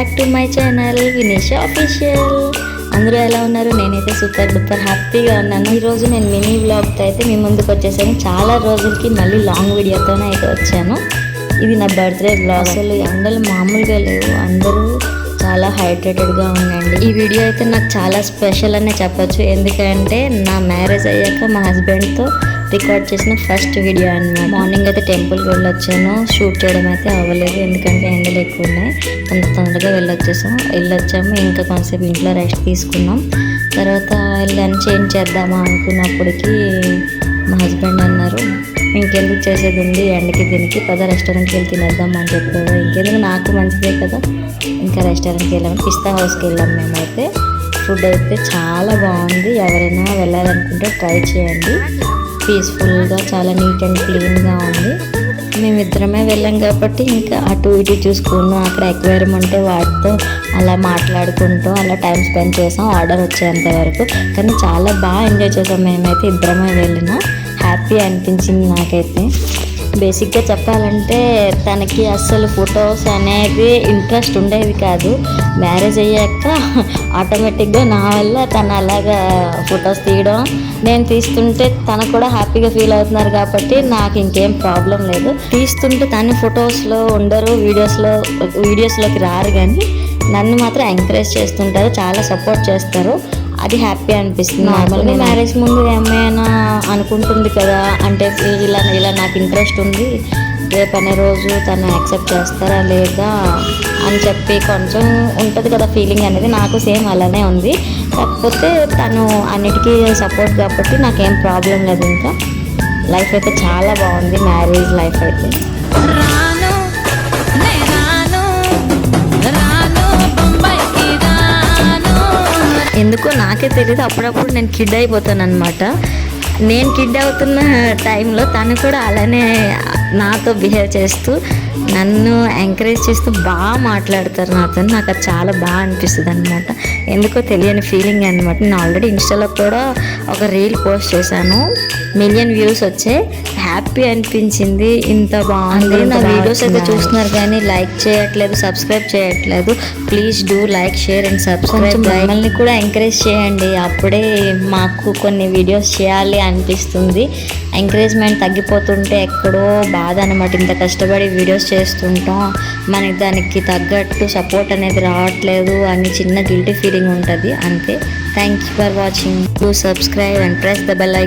Back to my channel Vinesha official. అందరూ ఎలా ఉన్నారు? నేనైతే సూపర్ డూపర్ హ్యాపీగా ఉన్నాను. ఈరోజు నేను మినీ వ్లాగ్తో అయితే మీ ముందుకు వచ్చేసాను. చాలా రోజులకి మళ్ళీ లాంగ్ వీడియోతోనే అయితే వచ్చాను. ఇది నా బర్త్డే వ్లాగ్. అసలు ఎండలు మామూలుగా లేవు, అందరూ చాలా హైడ్రేటెడ్గా ఉండండి. ఈ వీడియో అయితే నాకు చాలా స్పెషల్ అనే చెప్పొచ్చు. ఎందుకంటే నా మ్యారేజ్ అయ్యాక మా హస్బెండ్తో రికార్డ్ చేసిన ఫస్ట్ వీడియో అన్నమాట. మార్నింగ్ అయితే టెంపుల్కి వెళ్ళొచ్చాను. షూట్ చేయడం అయితే అవ్వలేదు, ఎందుకంటే ఎండలు ఎక్కువ ఉన్నాయి. తొందరగా వెళ్ళొచ్చాము. ఇంకా కొంతసేపు ఇంట్లో రెస్ట్ తీసుకున్నాం. తర్వాత లంచ్ ఏం చేద్దామా అనుకున్నప్పటికీ మా హస్బెండ్ అన్నారు, ఇంకెందుకు చేసేది ఉంది ఎండకి దీనికి, పద రెస్టారెంట్కి వెళ్ళి తినేద్దాం అని చెప్పారు. ఇంకెందుకు, నాకు మంచిదే కదా. ఇంకా రెస్టారెంట్కి వెళ్ళాము. పిస్తా హౌస్కి వెళ్ళాము. మేమైతే ఫుడ్ అయితే చాలా బాగుంది. ఎవరైనా వెళ్ళాలనుకుంటే ట్రై చేయండి. పీస్ఫుల్గా, చాలా నీట్ అండ్ క్లీన్గా ఉంది. మేమిద్దరమే వెళ్ళాం కాబట్టి ఇంకా అటు ఇటు చూసుకున్నాం. అక్కడ ఎక్వేరియం ఉంటే వాటితో అలా మాట్లాడుకుంటూ అలా టైం స్పెండ్ చేసాం ఆర్డర్ వచ్చేంత వరకు. కానీ చాలా బాగా ఎంజాయ్ చేసాం. మేమైతే ఇద్దరమే వెళ్ళినా హ్యాపీ అనిపించింది నాకైతే. బేసిక్గా చెప్పాలంటే తనకి అస్సలు ఫొటోస్ అనేది ఇంట్రెస్ట్ ఉండేది కాదు. మ్యారేజ్ అయ్యాక ఆటోమేటిక్గా నా వల్ల తను అలాగా ఫొటోస్ తీయడం, నేను తీస్తుంటే తను కూడా హ్యాపీగా ఫీల్ అవుతున్నారు కాబట్టి నాకు ఇంకేం ప్రాబ్లం లేదు. తీస్తుంటే తను ఫొటోస్లో ఉండరు, వీడియోస్లోకి రారు, కానీ నన్ను మాత్రం ఎంకరేజ్ చేస్తుంటారు, చాలా సపోర్ట్ చేస్తారు. అది హ్యాపీ అనిపిస్తుంది. నార్మల్గా మ్యారేజ్ ముందు ఏమైనా అనుకుంటుంది కదా, అంటే ఇలా నాకు ఇంట్రెస్ట్ ఉంది, రేపు అనే రోజు తను యాక్సెప్ట్ చేస్తారా లేదా అని చెప్పి కొంచెం ఉంటుంది కదా ఫీలింగ్ అనేది. నాకు సేమ్ అలానే ఉంది. కాకపోతే తను అన్నిటికీ సపోర్ట్ కాబట్టి నాకేం ప్రాబ్లం లేదు. ఇంకా లైఫ్ అయితే చాలా బాగుంది, మ్యారేజ్ లైఫ్ అయితే. ఎందుకో నాకే తెలియదు, అప్పుడప్పుడు నేను కిడ్ అయిపోతాను అనమాట. నేను కిడ్ అవుతున్న టైంలో తను కూడా అలానే నాతో బిహేవ్ చేస్తూ నన్ను ఎంకరేజ్ చేస్తూ బాగా మాట్లాడతారు నాతో. నాకు అది చాలా బాగా అనిపిస్తుంది అనమాట. ఎందుకో తెలియని ఫీలింగ్ అనమాట. నేను ఆల్రెడీ ఇన్స్టాలో కూడా ఒక రీల్ పోస్ట్ చేశాను, 1 మిలియన్ వ్యూస్ వచ్చాయి. హ్యాపీ అనిపించింది. ఇంత బాగుంది. నా వీడియోస్ అయితే చూస్తున్నారు కానీ లైక్ చేయట్లేదు, సబ్స్క్రైబ్ చేయట్లేదు. Please do like, share and subscribe. మమ్మల్ని కూడా ఎంకరేజ్ చేయండి, అప్పుడే మాకు కొన్ని వీడియోస్ చేయాలి అనిపిస్తుంది. ఎంకరేజ్మెంట్ తగ్గిపోతుంటే ఎక్కడో బాధ అనమాట. ఇంత కష్టపడి వీడియోస్ చేస్తుంటాం, మనకి దానికి తగ్గట్టు సపోర్ట్ అనేది రావట్లేదు అని చిన్న గిల్టీ ఫీలింగ్ ఉంటుంది అంతే. Thank you for watching. Do subscribe and press the bell icon.